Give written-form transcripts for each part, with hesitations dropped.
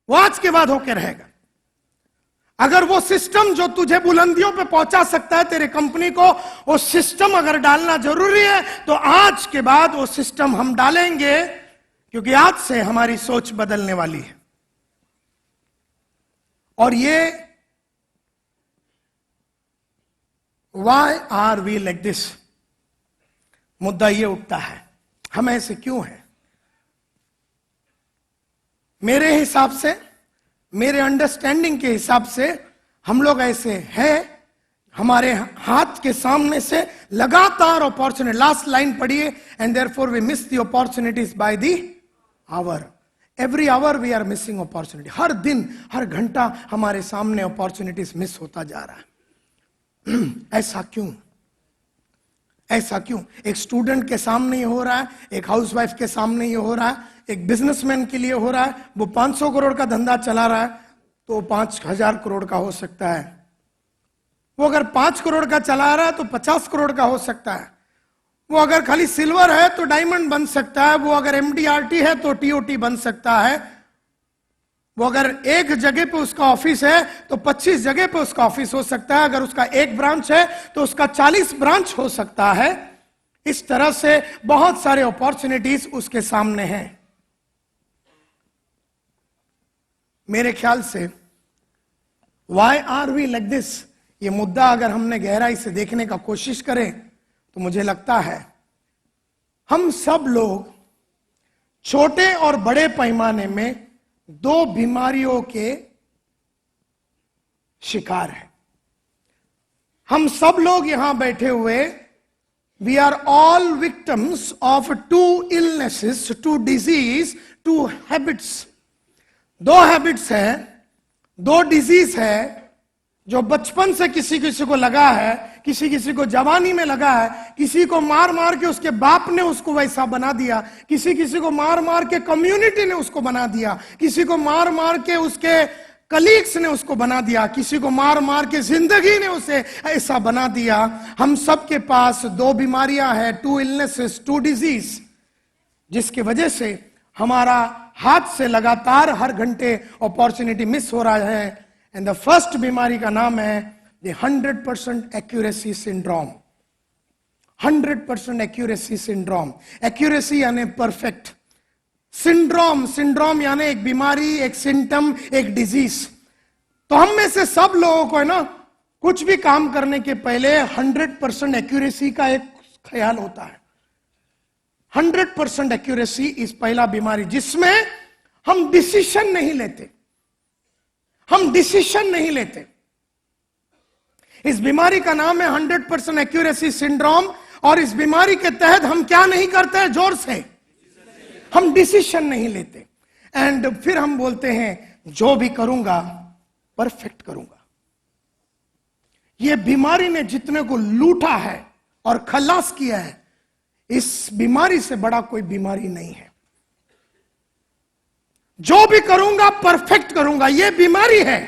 वो आज के बाद होके रहेगा। अगर वो सिस्टम जो तुझे बुलंदियों पे पहुंचा सकता है तेरे कंपनी को, वो सिस्टम अगर डालना जरूरी है तो आज के बाद वो सिस्टम हम डालेंगे, क्योंकि आज से हमारी सोच बदलने वाली है। और ये why are we like this, मुद्दा ये उठता है, हम ऐसे क्यों हैं? मेरे हिसाब से, मेरे अंडरस्टैंडिंग के हिसाब से हम लोग ऐसे हैं, हमारे हाथ के सामने से लगातार अपॉर्चुनिटी, लास्ट लाइन पढ़िए, and therefore we miss the opportunities by the hour. Every hour we are missing opportunity. हर दिन, हर घंटा हमारे सामने अपॉर्चुनिटीज मिस होता जा रहा है। ऐसा क्यों? ऐसा क्यों? एक स्टूडेंट के सामने ये हो रहा है, एक हाउसवाइफ के सामने ये हो रहा है, एक बिजनेसमैन के लिए हो रहा है। वो 500 करोड़ का धंधा चला रहा है तो 5000 करोड़ का हो सकता है। वो अगर 5 करोड़ का चला रहा है तो 50 करोड़ का हो सकता है। वो अगर खाली सिल्वर है तो डायमंड बन सकता है। वो अगर एमडीआरटी है तो टीओटी बन सकता है। वो अगर एक जगह पे उसका ऑफिस है तो 25 जगह पे उसका ऑफिस हो सकता है। अगर उसका एक ब्रांच है तो उसका 40 ब्रांच हो सकता है। इस तरह से बहुत सारे अपॉर्चुनिटीज उसके सामने हैं। मेरे ख्याल से why are we like this, ये मुद्दा अगर हमने गहराई से देखने का कोशिश करें तो मुझे लगता है हम सब लोग छोटे और बड़े पैमाने में 2 बीमारियों के शिकार हैं। हम सब लोग यहां बैठे हुए, we are all victims of 2 illnesses, 2 disease, 2 habits. 2 habits है, 2 डिजीज है जो बचपन से किसी किसी को लगा है, किसी किसी को जवानी में लगा है, किसी को मार मार के उसके बाप ने उसको वैसा बना दिया, किसी किसी को मार मार के कम्युनिटी ने उसको बना दिया, किसी को मार मार के उसके कलीग्स ने उसको बना दिया, किसी को मार मार के जिंदगी ने उसे ऐसा बना दिया। हम सब के पास 2 बीमारियां हैं, 2 इलनेसेस, 2 डिजीज, जिसकी वजह से हमारा हाथ से लगातार हर घंटे अपॉर्चुनिटी मिस हो रहा है। एंड द फर्स्ट बीमारी का नाम है the 100% accuracy syndrome. 100% accuracy syndrome. Accuracy यानी परफेक्ट, सिंड्रोम, सिंड्रोम यानी एक बीमारी, एक सिम्टम, एक डिजीज। तो हम में से सब लोगों को है ना, कुछ भी काम करने के पहले 100% एक्यूरेसी का एक ख्याल होता है। 100% एक्यूरेसी इस पहला बीमारी, जिसमें हम डिसीजन नहीं लेते। हम डिसीजन नहीं लेते। इस बीमारी का नाम है 100% एक्यूरेसी सिंड्रोम। और इस बीमारी के तहत हम क्या नहीं करते हैं? जोर से, हम डिसीजन नहीं लेते। एंड फिर हम बोलते हैं जो भी करूंगा परफेक्ट करूंगा। यह बीमारी ने जितने को लूटा है और खलास किया है, इस बीमारी से बड़ा कोई बीमारी नहीं है। जो भी करूंगा परफेक्ट करूंगा, यह बीमारी है।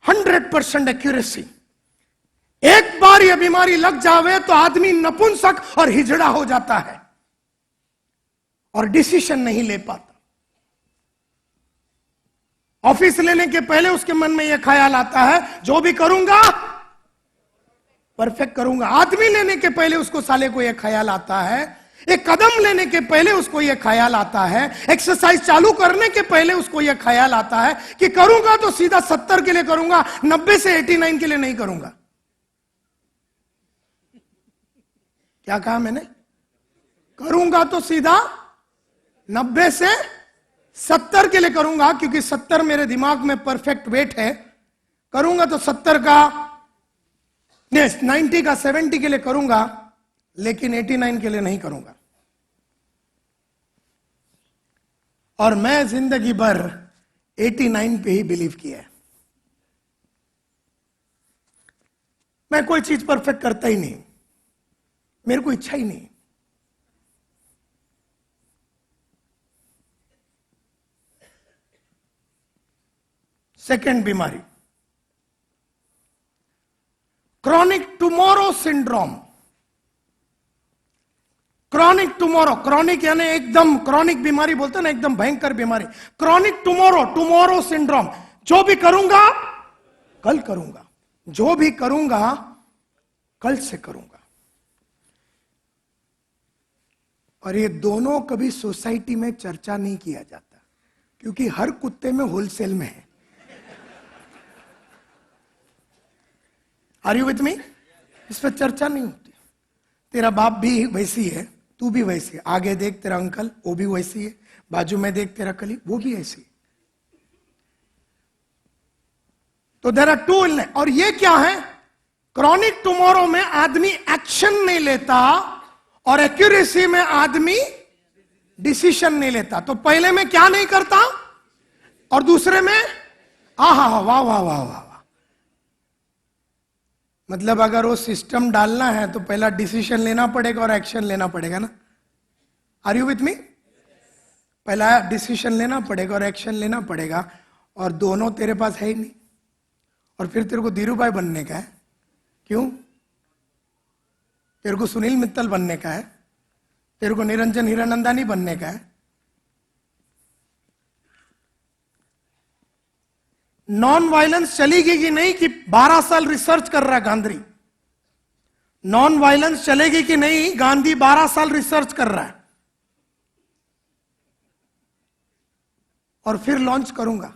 100% एक्यूरेसी। एक बार यह बीमारी लग जावे तो आदमी नपुंसक और हिजड़ा हो जाता है और डिसीजन नहीं ले पाता। ऑफिस लेने के पहले उसके मन में यह ख्याल आता है जो भी करूंगा परफेक्ट करूंगा। आदमी लेने के पहले उसको साले को यह ख्याल आता है, एक कदम लेने के पहले उसको यह ख्याल आता है, एक्सरसाइज चालू करने के पहले उसको यह ख्याल आता है कि करूंगा तो सीधा 70 के लिए करूंगा, 90 से 89 के लिए नहीं करूंगा। क्या कहा मैंने? करूंगा तो सीधा 90 से 70 के लिए करूंगा, क्योंकि 70 मेरे दिमाग में परफेक्ट वेट है। करूंगा तो 70 का, 90 का 70 के लिए करूंगा, लेकिन 89 के लिए नहीं करूंगा। और मैं जिंदगी भर 89 पे ही बिलीव किया है। मैं कोई चीज परफेक्ट करता ही नहीं, मेरे को इच्छा ही नहीं। सेकेंड बीमारी, chronic tomorrow syndrome. Chronic tomorrow, chronic यानी एकदम, क्रॉनिक बीमारी बोलते हैं ना, एकदम भयंकर बीमारी। क्रॉनिक टुमारो, टुमारो सिंड्रोम, जो भी करूंगा कल करूंगा, जो भी करूंगा कल से करूंगा। और ये दोनों कभी सोसाइटी में चर्चा नहीं किया जाता, क्योंकि हर कुत्ते में होलसेल में है। Are you with me? इस पर चर्चा नहीं होती। तेरा बाप भी वैसी है, तू भी वैसी है, आगे देख तेरा अंकल वो भी वैसी है, बाजू में देख तेरा कली वो भी ऐसी है। तो देयर आर टू इलनेस। और ये क्या है? क्रॉनिक टुमारो में आदमी एक्शन नहीं लेता और एक्यूरेसी में आदमी डिसीजन नहीं लेता। तो पहले में क्या नहीं करता और दूसरे में आहा वाह वाह वाह वाह वाह। मतलब अगर वो सिस्टम डालना है तो पहला डिसीजन लेना पड़ेगा और एक्शन लेना पड़ेगा ना। Are you with me? पहला डिसीजन लेना पड़ेगा और एक्शन लेना पड़ेगा, और दोनों तेरे पास है ही नहीं। और फिर तेरे को धीरू भाई बनने का है, क्यों? तेरे को सुनील मित्तल बनने का है, तेरे को निरंजन हीरानंदानी बनने का है। नॉन वायलेंस चलेगी कि नहीं, कि 12 साल रिसर्च कर रहा है गांधी। नॉन वायलेंस चलेगी कि नहीं, गांधी 12 साल रिसर्च कर रहा है। और फिर लॉन्च करूंगा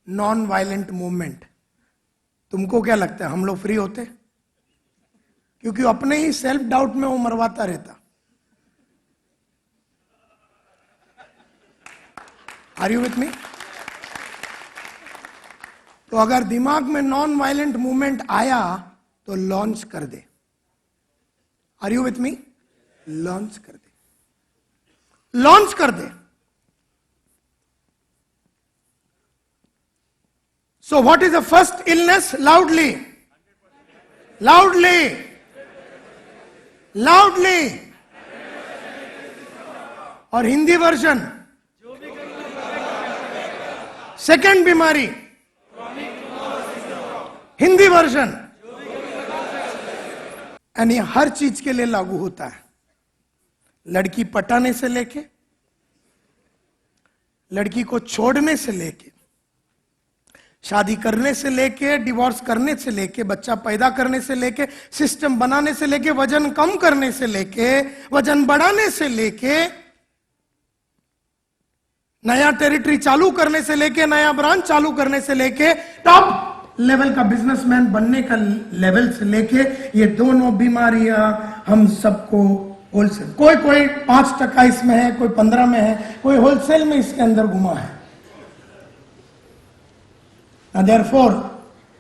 नॉन वायलेंट मूवमेंट। तुमको क्या लगता है हम लोग फ्री होते? क्योंकि अपने ही सेल्फ डाउट में वो मरवाता रहता। Are you with me? तो अगर दिमाग में नॉन वायलेंट मूवमेंट आया तो लॉन्च कर दे। Are you with me? Launch कर दे, लॉन्च कर दे। So what is the first illness? Loudly. Loudly. Loudly. और हिंदी वर्जन सेकंड बीमारी, हिंदी वर्जन। यानी हर चीज के लिए लागू होता है। लड़की पटाने से लेके, लड़की को छोड़ने से लेके, शादी करने से लेके, डिवोर्स करने से लेके, बच्चा पैदा करने से लेके, सिस्टम बनाने से लेके, वजन कम करने से लेके, वजन बढ़ाने से लेके, नया टेरिटरी चालू करने से लेके, नया ब्रांच चालू करने से लेके, टॉप लेवल का बिजनेसमैन बनने का लेवल से लेके, ये दोनों बीमारियां हम सबको होलसेल, कोई कोई 5% इसमें है, कोई 15 में है, कोई होलसेल में इसके अंदर घुमा है। Therefore,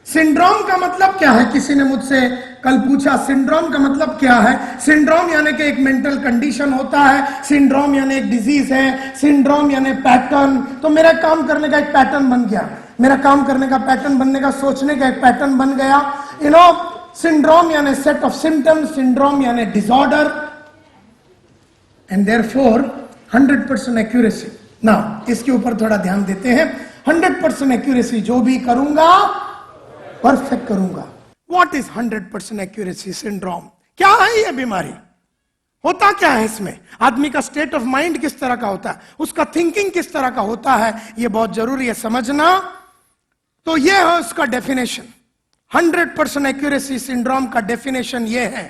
सिंड्रोम का मतलब क्या है? किसी ने मुझसे कल पूछा सिंड्रोम का मतलब क्या है। सिंड्रोम यानी कि एक मेंटल कंडीशन होता है, सिंड्रोम यानी एक डिजीज है, सिंड्रोम यानी पैटर्न। तो मेरा काम करने का एक पैटर्न बन गया, मेरा काम करने का पैटर्न बनने का, सोचने का एक पैटर्न बन गया। यू नो, सिंड्रोम यानी सेट ऑफ सिम्टम्स, सिंड्रोम यानी डिसऑर्डर, एंड देयरफॉर 100% एक्यूरेसी। ना इसके ऊपर थोड़ा ध्यान देते हैं। 100% एक्यूरेसी, जो भी करूंगा परफेक्ट करूंगा। What is 100% accuracy syndrome? क्या है ये बीमारी? होता क्या है इसमें? आदमी का स्टेट ऑफ माइंड किस तरह का होता है, उसका थिंकिंग किस तरह का होता है, ये बहुत जरूरी है समझना। तो ये है उसका डेफिनेशन। 100% एक्यूरेसी सिंड्रोम का डेफिनेशन ये है।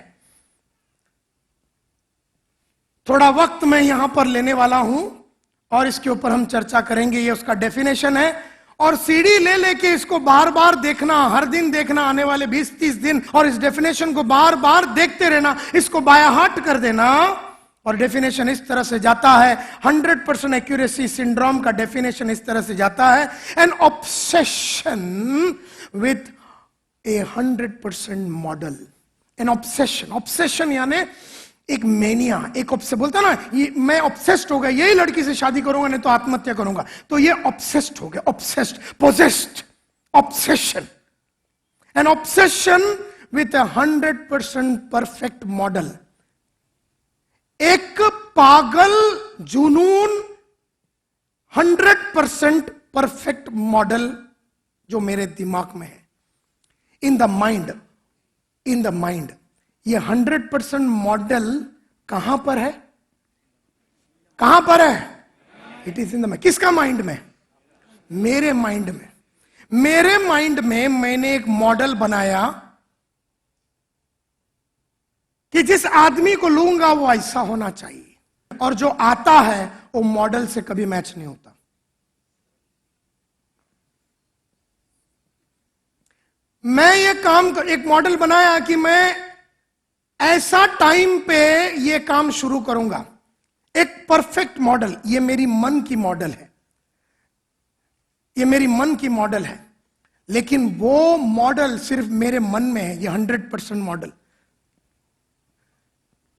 थोड़ा वक्त मैं यहां पर लेने वाला हूं और इसके ऊपर हम चर्चा करेंगे। ये उसका डेफिनेशन है, और सीडी ले लेके इसको बार बार देखना, हर दिन देखना, आने वाले 20-30 दिन, और इस डेफिनेशन को बार बार देखते रहना, इसको बाया हार्ट कर देना। और डेफिनेशन इस तरह से जाता है, 100% एक्यूरेसी सिंड्रोम का डेफिनेशन इस तरह से जाता है, N obsession with A 100% model. N obsession, obsession यानी एक मेनिया, एक बोलता ना, ये मैं ऑब्सेस्ड हो गया, यही लड़की से शादी करूंगा नहीं तो आत्महत्या करूंगा। तो ये ऑब्सेस्ड हो गया, obsessed, possessed, obsession. N obsession with 100% perfect model. एक पागल जुनून 100% परफेक्ट मॉडल जो मेरे दिमाग में है, इन the mind, in the mind. ये 100% मॉडल कहां पर है? कहां पर है? It is in the mind. किसका माइंड में? मेरे माइंड में। मेरे माइंड में मैंने एक मॉडल बनाया कि जिस आदमी को लूंगा वो ऐसा होना चाहिए, और जो आता है वो मॉडल से कभी मैच नहीं होता। मैं ये काम एक मॉडल बनाया कि मैं ऐसा टाइम पे ये काम शुरू करूंगा, एक परफेक्ट मॉडल। ये मेरी मन की मॉडल है, ये मेरी मन की मॉडल है, लेकिन वो मॉडल सिर्फ मेरे मन में है, ये 100% मॉडल।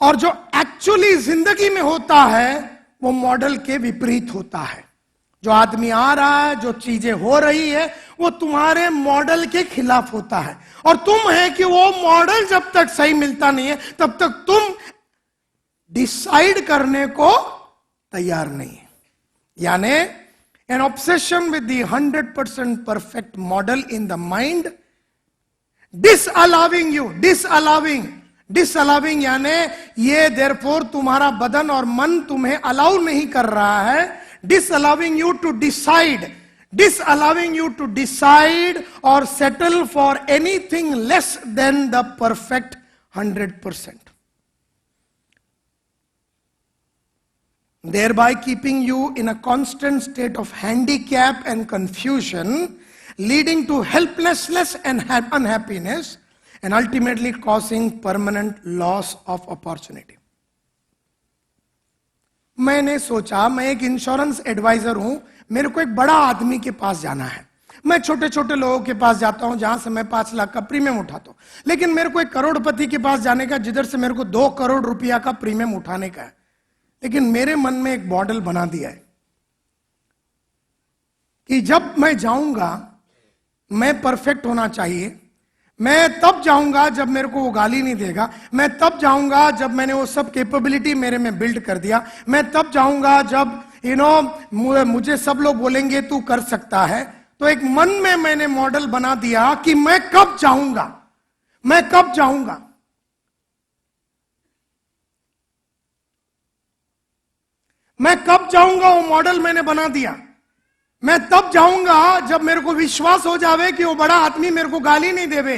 और जो एक्चुअली जिंदगी में होता है वो मॉडल के विपरीत होता है। जो आदमी आ रहा है, जो चीजें हो रही है, वो तुम्हारे मॉडल के खिलाफ होता है। और तुम है कि वो मॉडल जब तक सही मिलता नहीं है तब तक तुम डिसाइड करने को तैयार नहीं है। यानी an obsession with the 100% perfect model in the mind disallowing यानी ये देयरफॉर तुम्हारा बदन और मन तुम्हें अलाउ नहीं कर रहा है। डिसअलाउिंग यू टू डिसाइड और settle for anything less than the perfect 100%, thereby keeping you in a constant state of handicap and confusion, leading to helplessness and unhappiness, and ultimately causing permanent loss of opportunity. मैंने सोचा, मैं एक insurance adviser हूं, मेरे को एक बड़ा आदमी के पास जाना है। मैं छोटे छोटे लोगों के पास जाता हूं जहां से मैं 5 लाख का प्रीमियम उठाता हूं, लेकिन मेरे को एक करोड़पति के पास जाने का जिधर से मेरे को 2 करोड़ रुपया का प्रीमियम उठाने का है। लेकिन मेरे मन में एक मॉडल बना दिया है कि जब मैं जाऊंगा मैं परफेक्ट होना चाहिए, मैं तब जाऊंगा जब मेरे को वो गाली नहीं देगा, मैं तब जाऊंगा जब मैंने वो सब कैपेबिलिटी मेरे में बिल्ड कर दिया, मैं तब जाऊंगा जब मुझे सब लोग बोलेंगे तू कर सकता है। तो एक मन में मैंने मॉडल बना दिया कि मैं कब जाऊंगा, मैं कब जाऊंगा। मैं कब जाऊंगा वो मॉडल मैंने बना दिया। मैं तब जाऊंगा जब मेरे को विश्वास हो जावे कि वो बड़ा आदमी मेरे को गाली नहीं देवे।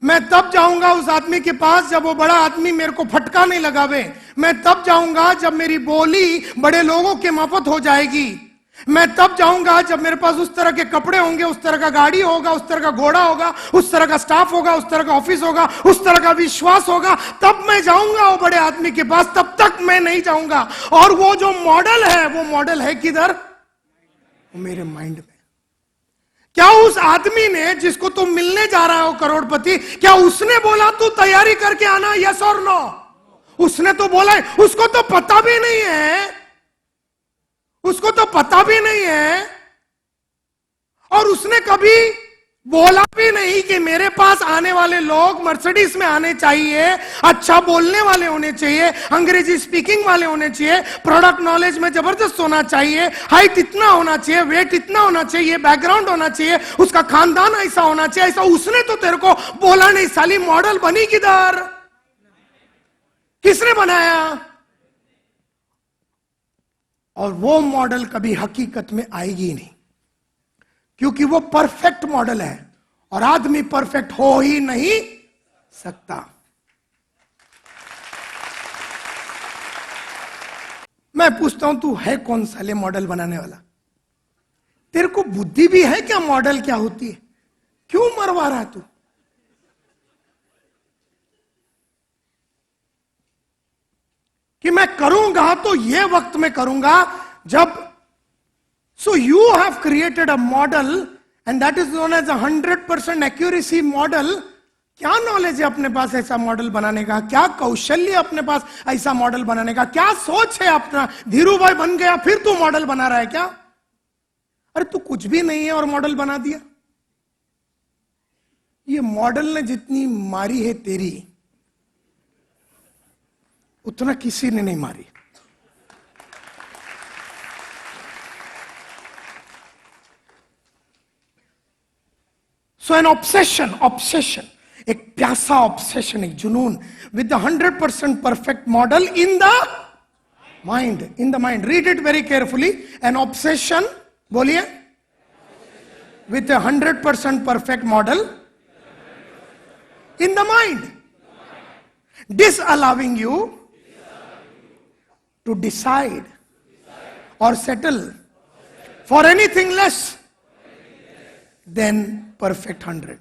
मैं तब जाऊंगा उस आदमी के पास जब वो बड़ा आदमी मेरे को फटका नहीं लगावे। मैं तब जाऊंगा जब मेरी बोली बड़े लोगों के माफत हो जाएगी। मैं तब जाऊंगा जब मेरे पास उस तरह के कपड़े होंगे, उस तरह का गाड़ी होगा, उस तरह का घोड़ा होगा, उस तरह का स्टाफ होगा, उस तरह का ऑफिस होगा, उस तरह का विश्वास होगा, तब मैं जाऊंगा वो बड़े आदमी के पास। तब तक मैं नहीं जाऊंगा। और वो जो मॉडल है वो मॉडल है किधर? मेरे माइंड में। क्या उस आदमी ने जिसको तुम मिलने जा रहा हो करोड़पति, क्या उसने बोला तू तैयारी करके आना, यस और नो? उसने तो बोला है, उसको तो पता भी नहीं है, उसको तो पता भी नहीं है, और उसने कभी बोला भी नहीं कि मेरे पास आने वाले लोग मर्सिडीज में आने चाहिए, अच्छा बोलने वाले होने चाहिए, अंग्रेजी स्पीकिंग वाले होने चाहिए, प्रोडक्ट नॉलेज में जबरदस्त होना चाहिए, हाइट इतना होना चाहिए, वेट इतना होना चाहिए, बैकग्राउंड होना चाहिए, उसका खानदान ऐसा होना चाहिए। ऐसा उसने तो तेरे को बोला नहीं। साली मॉडल बनी किधर? किसने बनाया? और वो मॉडल कभी हकीकत में आएगी नहीं, क्योंकि वो परफेक्ट मॉडल है और आदमी परफेक्ट हो ही नहीं सकता। मैं पूछता हूं, तू है कौन साले मॉडल बनाने वाला? तेरे को बुद्धि भी है क्या मॉडल क्या होती है? क्यों मरवा रहा है तू? कि मैं करूंगा तो ये वक्त में करूंगा जब So you have created a model and that is known as a 100% accuracy model. क्या नॉलेज है अपने पास ऐसा मॉडल बनाने का? क्या कौशल्य अपने पास ऐसा मॉडल बनाने का? क्या सोच है अपना? धीरू भाई बन गया फिर तू मॉडल बना रहा है क्या? अरे तू कुछ भी नहीं है और मॉडल बना दिया। ये मॉडल ने जितनी मारी है तेरी, उतना किसी ने नहीं मारी। So an obsession, एक प्यासा ऑब्सेशन, एक जुनून with the 100% perfect model in the mind, in the mind. Read it very carefully. N obsession, बोलिए, with a 100% perfect model in the mind, disallowing you to decide or settle for anything less than perfect 100.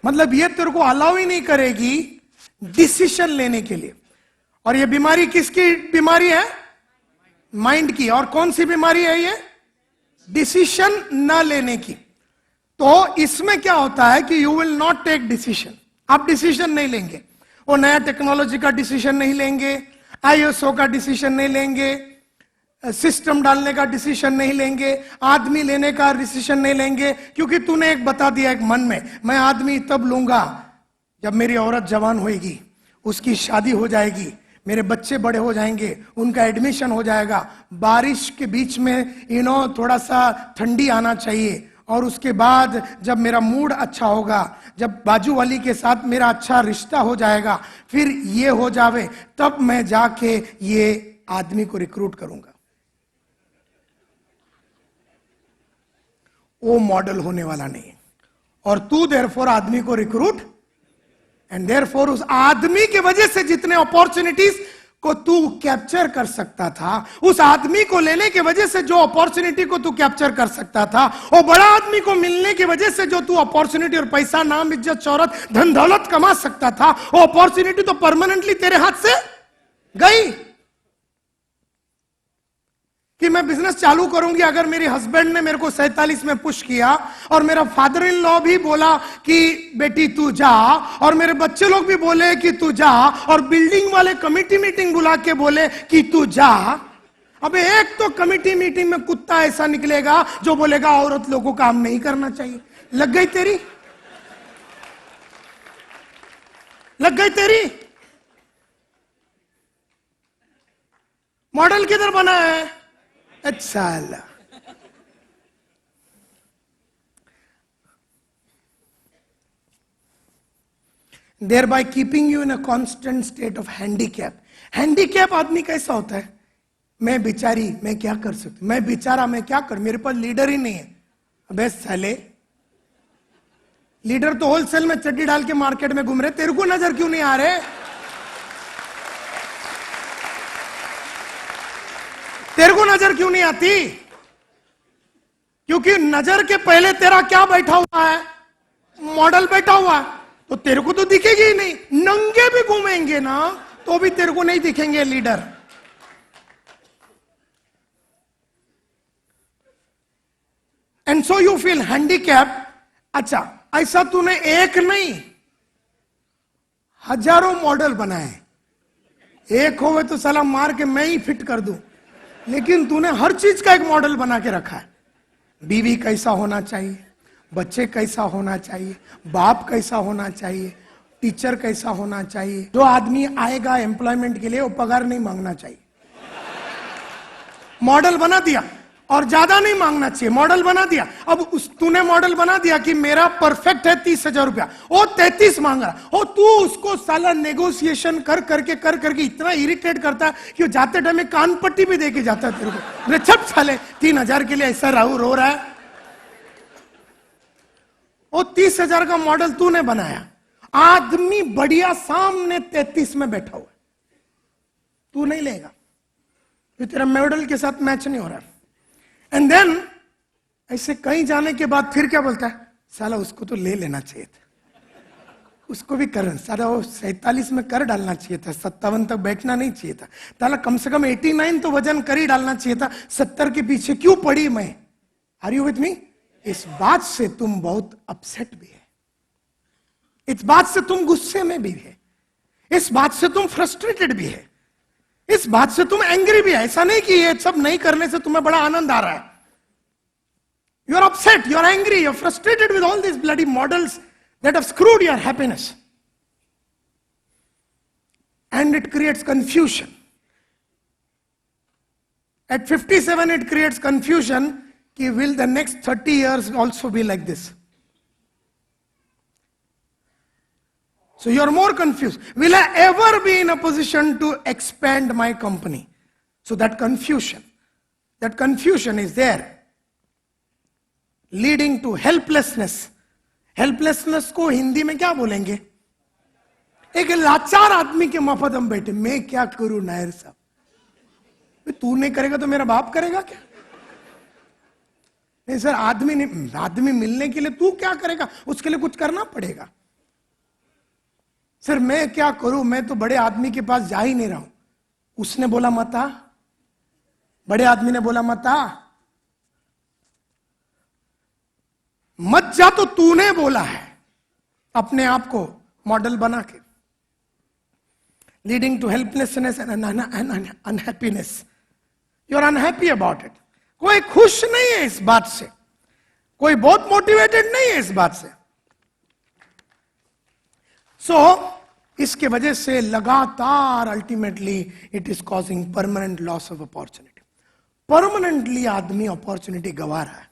मतलब ये तेरे को allow ही नहीं करेगी decision लेने के लिए. और ये बीमारी किसकी बीमारी है? माइंड की. और कौन सी बीमारी है ये? डिसीजन न लेने की. तो इसमें क्या होता है कि you will not take decision. आप डिसीजन नहीं लेंगे. वो नया टेक्नोलॉजी का डिसीजन नहीं लेंगे, आईएसओ का डिसीजन नहीं लेंगे, सिस्टम डालने का डिसीजन नहीं लेंगे, आदमी लेने का डिसीजन नहीं लेंगे. क्योंकि तूने एक बता दिया एक मन में, मैं आदमी तब लूंगा जब मेरी औरत जवान होएगी, उसकी शादी हो जाएगी, मेरे बच्चे बड़े हो जाएंगे, उनका एडमिशन हो जाएगा, बारिश के बीच में थोड़ा सा ठंडी आना चाहिए, और उसके बाद जब मेरा मूड अच्छा होगा, जब बाजू वाली के साथ मेरा अच्छा रिश्ता हो जाएगा, फिर ये हो जावे, तब मैं जाके ये आदमी को रिक्रूट करूंगा. वो मॉडल होने वाला नहीं. और तू देयरफॉर आदमी को रिक्रूट, एंड देयरफॉर उस आदमी की वजह से जितने अपॉर्चुनिटीज को तू कैप्चर कर सकता था, उस आदमी को लेने की वजह से जो अपॉर्चुनिटी को तू कैप्चर कर सकता था, वो बड़ा आदमी को मिलने की वजह से जो तू अपॉर्चुनिटी और पैसा, नाम, इज्जत, शौहरत, धन दौलत कमा सकता था, वो अपॉर्चुनिटी तो परमानेंटली तेरे हाथ से गई. कि मैं बिजनेस चालू करूंगी, अगर मेरे हस्बैंड ने मेरे को 47 में पुश किया, और मेरा फादर इन लॉ भी बोला कि बेटी तू जा, और मेरे बच्चे लोग भी बोले कि तू जा, और बिल्डिंग वाले कमिटी मीटिंग बुला के बोले कि तू जा. अब एक तो कमिटी मीटिंग में कुत्ता ऐसा निकलेगा जो बोलेगा औरत लोगों को काम नहीं करना चाहिए. लग गई तेरी, लग गई तेरी. मॉडल किधर बना है? अच्छा, thereby keeping you in a constant state of handicap. Handicap आदमी कैसा होता है? मैं बेचारी, मैं क्या कर सकती, मैं बेचारा, मैं क्या कर, मेरे पास लीडर ही नहीं है. अबे साले, लीडर तो होलसेल में चड्डी डाल के मार्केट में घूम रहे, तेरे को नजर क्यों नहीं आ रहे? तेरे को नजर क्यों नहीं आती? क्योंकि नजर के पहले तेरा क्या बैठा हुआ है? मॉडल बैठा हुआ है. तो तेरे को तो दिखेगी ही नहीं. नंगे भी घूमेंगे ना तो भी तेरे को नहीं दिखेंगे leader. And so you feel handicap. अच्छा, ऐसा तूने एक नहीं हजारों मॉडल बनाए. एक होवे तो साला मार के मैं ही फिट कर दूं, लेकिन तूने हर चीज का एक मॉडल बना के रखा है. बीवी कैसा होना चाहिए, बच्चे कैसा होना चाहिए, बाप कैसा होना चाहिए, टीचर कैसा होना चाहिए. जो आदमी आएगा एम्प्लॉयमेंट के लिए वो पगार नहीं मांगना चाहिए. मॉडल बना दिया. और ज्यादा नहीं मांगना चाहिए, मॉडल बना दिया. अब उस तूने मॉडल बना दिया कि मेरा परफेक्ट है 30,000 रुपया, वो 33 मांग रहा, और तू उसको साला नेगोशिएशन कर करके इतना इरिटेट करता है कि जाते टाइम में कान पट्टी भी देके जाता है तेरे को. छप साले, 3,000 के लिए ऐसा रो रहा है. वो 30,000 का मॉडल तूने बनाया. आदमी बढ़िया सामने 33 में बैठा हुआ है, तू नहीं लेगा, तो तेरा मॉडल के साथ मैच नहीं हो रहा. एंड देन ऐसे कहीं जाने के बाद फिर क्या बोलता है? साला उसको तो ले लेना चाहिए था, उसको भी कर, साला वो 47 में कर डालना चाहिए था, 57 तक बैठना नहीं चाहिए था, साला कम से कम 89 तो वजन कर ही डालना चाहिए था, 70 के पीछे क्यों पड़ी मैं? Are you with me? इस बात से तुम बहुत अपसेट भी है, इस बात से तुम गुस्से में भी है, इस बात से तुम फ्रस्ट्रेटेड भी है, इस बात से तुम एंग्री भी है. ऐसा नहीं कि ये सब नहीं करने से तुम्हें बड़ा आनंद आ रहा है. You are upset, you are angry, you are frustrated with all this bloody models that have screwed your happiness, and it creates confusion. At 57 it creates confusion कि will the next 30 years also be like this? So you are more confused. Will I ever be in a position to expand my company? So that confusion is there, leading to helplessness. Helplessness को हिंदी में क्या बोलेंगे? एक लाचार आदमी के मफत हम बैठे, मैं क्या करूं नायर साहब? तू नहीं करेगा तो मेरा बाप करेगा क्या? नहीं सर, आदमी मिलने के लिए तू क्या करेगा? उसके लिए कुछ करना पड़ेगा। सर मैं क्या करूं, मैं तो बड़े आदमी के पास जा ही नहीं रहा हूं। उसने बोला मत आ, बड़े आदमी ने बोला मत आ, मत जा तो तूने बोला है अपने आप को मॉडल बना के। Leading to helplessness and unhappiness. You are unhappy about it. कोई खुश नहीं है इस बात से, कोई बहुत मोटिवेटेड नहीं है इस बात से। इसके वजह से लगातार ultimately it is causing permanent loss of opportunity. Permanently आदमी अपॉर्चुनिटी गंवा रहा है।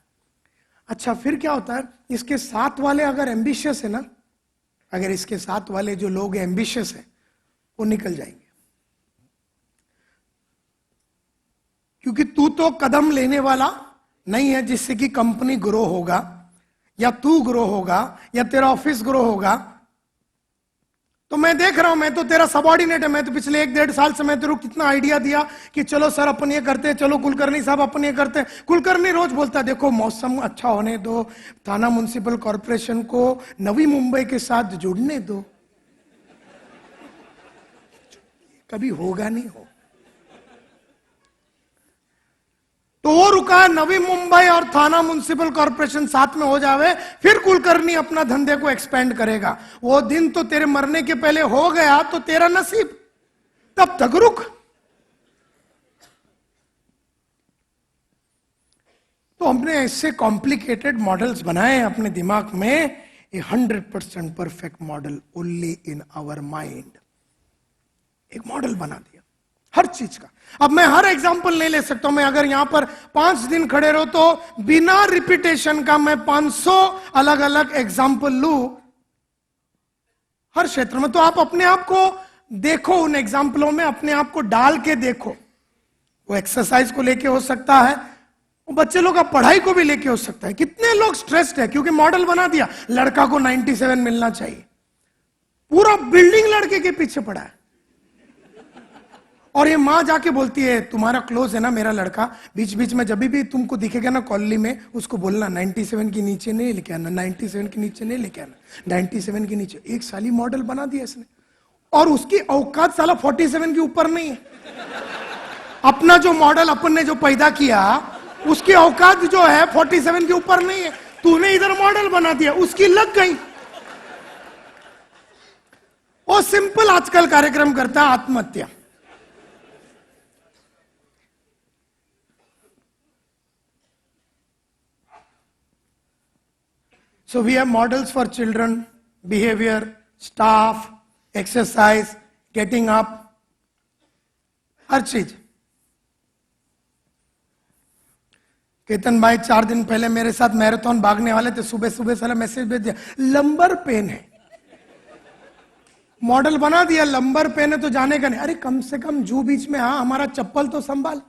अच्छा फिर क्या होता है? इसके साथ वाले अगर एम्बिशियस है ना, अगर इसके साथ वाले जो लोग एम्बिशियस है वो निकल जाएंगे, क्योंकि तू तो कदम लेने वाला नहीं है जिससे कि कंपनी ग्रो होगा या तू ग्रो होगा या तेरा ऑफिस ग्रो होगा। तो मैं देख रहा हूं, मैं तो तेरा सबऑर्डिनेट है। मैं तो पिछले 1-1.5 साल से मैं तेरे को कितना आइडिया दिया कि चलो सर अपन ये करते हैं, चलो कुलकर्णी साहब अपन ये करते हैं। कुलकर्णी रोज बोलता है देखो मौसम अच्छा होने दो, थाना म्युनिसिपल कॉर्पोरेशन को नवी मुंबई के साथ जुड़ने दो। कभी होगा नहीं हो तो वो रुका है, नवी मुंबई और थाना म्युनिसिपल कॉर्पोरेशन साथ में हो जावे, फिर कुलकर्णी अपना धंधे को एक्सपेंड करेगा। वो दिन तो तेरे मरने के पहले हो गया तो तेरा नसीब, तब तक रुक। तो हमने ऐसे कॉम्प्लिकेटेड मॉडल्स बनाए अपने दिमाग में, 100% perfect model only in our mind. एक मॉडल बना दिया हर चीज का। अब मैं हर एग्जांपल नहीं ले सकता हूं। मैं अगर यहां पर 5 दिन खड़े रहो तो बिना रिपीटेशन का मैं 500 अलग अलग एग्जांपल लू हर क्षेत्र में। तो आप अपने आप को देखो, उन एग्जांपलों में अपने आप को डाल के देखो। वो एक्सरसाइज को लेके हो सकता है, वो बच्चे लोग का पढ़ाई को भी लेके हो सकता है। कितने लोग स्ट्रेस्ड है क्योंकि मॉडल बना दिया, लड़का को 97 मिलना चाहिए, पूरा बिल्डिंग लड़के के पीछे पड़ा है। और ये मां जाके बोलती है तुम्हारा क्लोज है ना मेरा लड़का, बीच बीच में जब भी तुमको दिखेगा ना कॉलोनी में, उसको बोलना 97 के नीचे नहीं लेके आना, 97 के नीचे नहीं लेके आना, 97 के नीचे। एक साली मॉडल बना दिया इसने, और उसकी औकात साला 47 के ऊपर नहीं है। अपना जो मॉडल अपन ने जो पैदा किया उसकी औकात जो है 47 के ऊपर नहीं है। तूने इधर मॉडल बना दिया, उसकी लग गई। वो सिंपल आजकल कार्यक्रम करता है आत्महत्या। So we have models for children, behavior, staff, exercise, getting up, हर चीज। केतन भाई 4 दिन पहले मेरे साथ मैराथन भागने वाले थे, सुबह सुबह साला मैसेज भेज दिया, लंबर पेन है। मॉडल बना दिया, लंबर पेन है तो जाने का नहीं। अरे कम से कम जू बीच में, हाँ हमारा चप्पल तो संभाल।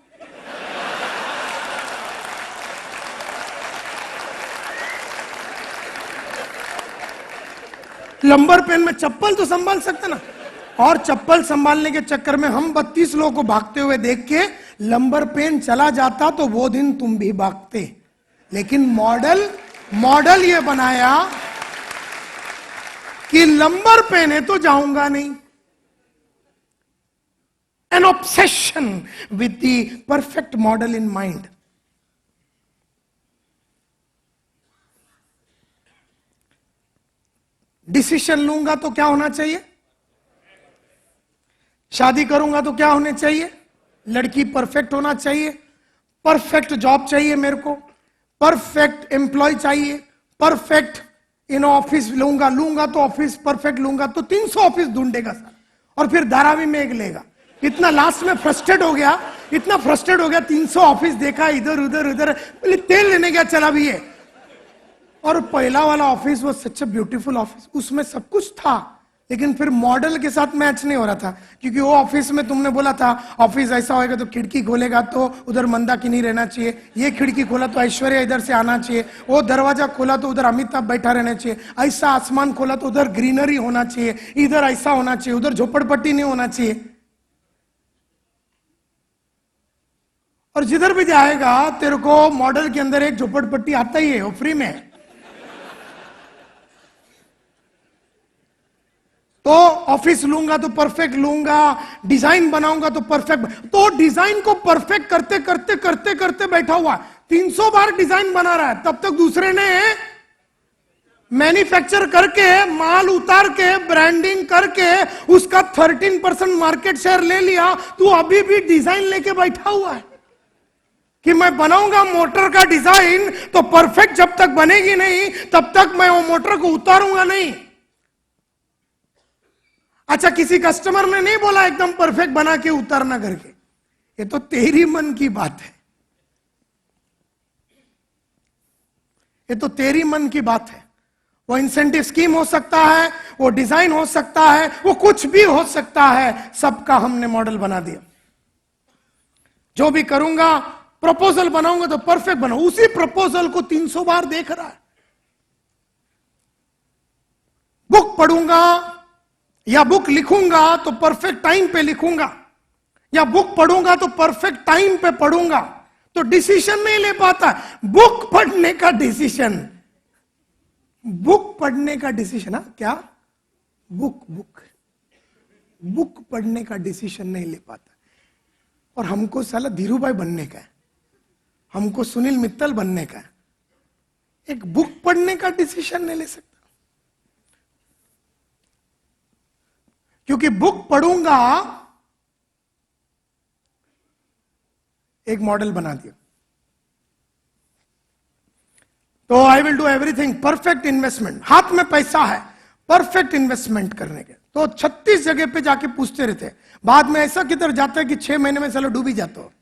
लंबर पेन में चप्पल तो संभाल सकते ना। और चप्पल संभालने के चक्कर में हम 32 लोगों को भागते हुए देख के लंबर पेन चला जाता तो वो दिन तुम भी भागते। लेकिन मॉडल ये बनाया कि लंबर पेन है तो जाऊंगा नहीं। N obsession with the perfect model in mind. Decision लूंगा तो क्या होना चाहिए? शादी करूंगा तो क्या होने चाहिए? लड़की परफेक्ट होना चाहिए, परफेक्ट जॉब चाहिए मेरे को, परफेक्ट एम्प्लॉय चाहिए, परफेक्ट ऑफिस लूंगा तो ऑफिस परफेक्ट लूंगा तो 300 ऑफिस ढूंढेगा सर, और फिर धारावी में एक लेगा। इतना लास्ट में फ्रस्ट्रेट हो गया, इतना फ्रस्ट्रेट हो गया, 300 ऑफिस देखा, इधर उधर उधर, बोले तेल लेने गया, चला भी है। और पहला वाला ऑफिस वो सच ब्यूटीफुल ऑफिस, उसमें सब कुछ था, लेकिन फिर मॉडल के साथ मैच नहीं हो रहा था, क्योंकि वो ऑफिस में तुमने बोला था ऑफिस ऐसा होएगा तो खिड़की खोलेगा तो उधर मंदाकिनी रहना चाहिए, ये खिड़की खोला तो ऐश्वर्या इधर से आना चाहिए, वो दरवाजा खोला तो उधर अमिताभ बैठा रहना चाहिए, ऐसा आसमान खोला तो उधर ग्रीनरी होना चाहिए, इधर ऐसा होना चाहिए, उधर झोपड़पट्टी नहीं होना चाहिए। और जिधर भी जाएगा तेरे को मॉडल के अंदर एक झोपड़पट्टी आता ही है, वो फ्री में है। तो ऑफिस लूंगा तो परफेक्ट लूंगा, डिजाइन बनाऊंगा तो परफेक्ट, तो डिजाइन को परफेक्ट करते करते करते करते बैठा हुआ 300 बार डिजाइन बना रहा है, तब तक दूसरे ने मैन्युफैक्चर करके माल उतार के ब्रांडिंग करके उसका 13% मार्केट शेयर ले लिया। तू अभी भी डिजाइन लेके बैठा हुआ है कि मैं बनाऊंगा मोटर का डिजाइन, तो परफेक्ट जब तक बनेगी नहीं तब तक मैं वो मोटर को उतारूंगा नहीं। अच्छा, किसी कस्टमर ने नहीं बोला एकदम परफेक्ट बना के उतारना करके, ये तो तेरी मन की बात है, ये तो तेरी मन की बात है। वो इंसेंटिव स्कीम हो सकता है, वो डिजाइन हो सकता है, वो कुछ भी हो सकता है, सबका हमने मॉडल बना दिया। जो भी करूंगा, प्रपोजल बनाऊंगा तो परफेक्ट बनाऊं, उसी प्रपोजल को 300 बार देख रहा है। बुक पढ़ूंगा या बुक लिखूंगा तो परफेक्ट टाइम पे लिखूंगा, या बुक पढ़ूंगा तो परफेक्ट टाइम पे पढ़ूंगा, तो डिसीजन नहीं ले पाता। बुक पढ़ने का डिसीजन, बुक पढ़ने का डिसीजन, क्या बुक बुक बुक पढ़ने का डिसीजन नहीं ले पाता। और हमको साला धीरूभाई बनने का है, हमको सुनील मित्तल बनने का है, एक बुक पढ़ने का डिसीजन नहीं ले सकता। क्योंकि बुक पढ़ूंगा, एक मॉडल बना दिया, तो I will do everything perfect investment. हाथ में पैसा है परफेक्ट इन्वेस्टमेंट करने के, तो 36 जगह पे जाके पूछते रहते, बाद में ऐसा किधर जाता है कि 6 महीने में चलो डूब ही जाता हो।